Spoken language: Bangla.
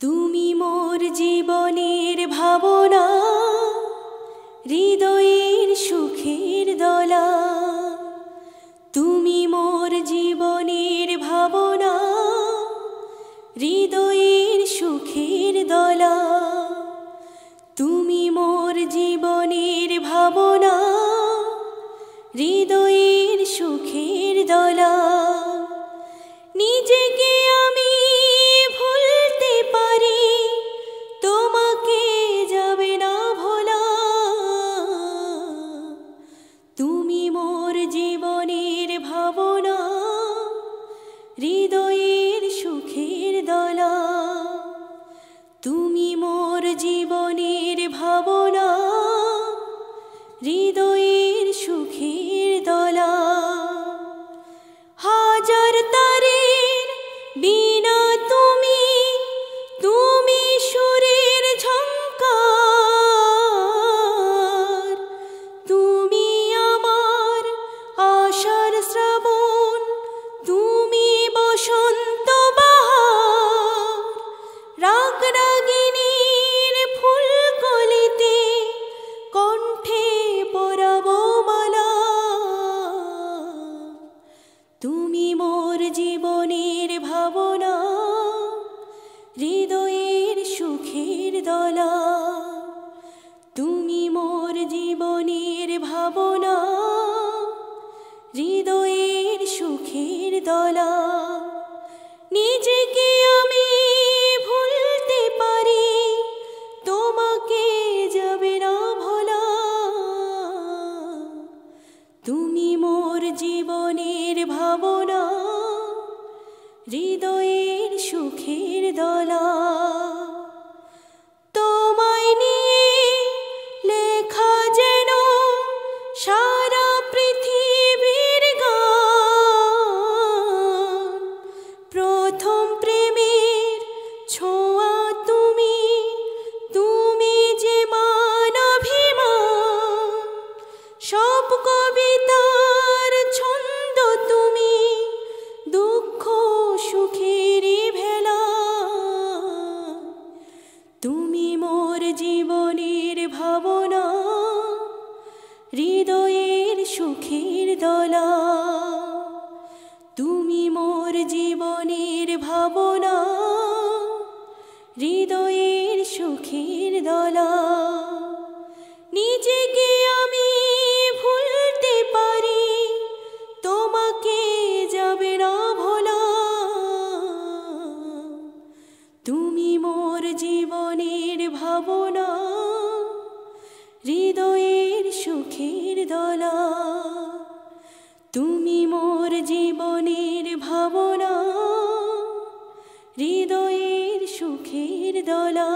তুমি মোর জীবনের ভাবনা, হৃদয়ের সুখের দলা। তুমি মোর জীবনের ভাবনা, হৃদয়ের সুখের দলা। তুমি মোর জীবনের ভাবনা, হৃদয়ের সুখের দলা। নিজেকে আমি ভুলতে পারি, তোমাকে যাবে না ভোলা। তুমি মোর জীবনের ভাবনা, হৃদয়ের সুখের দলা। তুমি মোর জীবনের ভাবনা, হৃদয়ের সুখের দলা। হাজার তারের বিনা তুমি, তুমি সুরের ঝংকার। তুমি আমার আশার শ্রাবণ, তুমি বসন্ত বাহার। রাগ রাগিনীর ফুলকলিতে কণ্ঠে পরাবো মালা। তুমি মোর জীবনের ভাবনা, হৃদয়ের সুখের দলা। তুমি মোর জীবনের ভাবনা, হৃদয়ের সুখের দলা। নিজেকে আমি ভুলতে পারি, তোমাকে যাবে না ভোলা। তুমি মোর জীবনের ভাবনা, হৃদয়ের সুখের দলা। তোমায় নিয়ে লেখা যেন সারা পৃথিবীর গান। প্রথম প্রেমের ছোঁয়া তুমি, তুমি যে মানভিমান। সব কবিতার ছন্দ তুমি, দুঃখ সুখেরই ভেলা। তুমি মোর জীবনের ভাবনা, হৃদয়ের সুখের দলা। তুমি মোর জীবনের ভাবনা, হৃদয়ের সুখের দলা। নিজেকে আমি ভুলতে পারি, তোমাকে যাবে না ভোলা। তুমি মোর জীবনের ভাবনা, হৃদয়ের সুখের দলা। তুমি মোর জীবনের ভাবনা, হৃদয়ের সুখের দলা।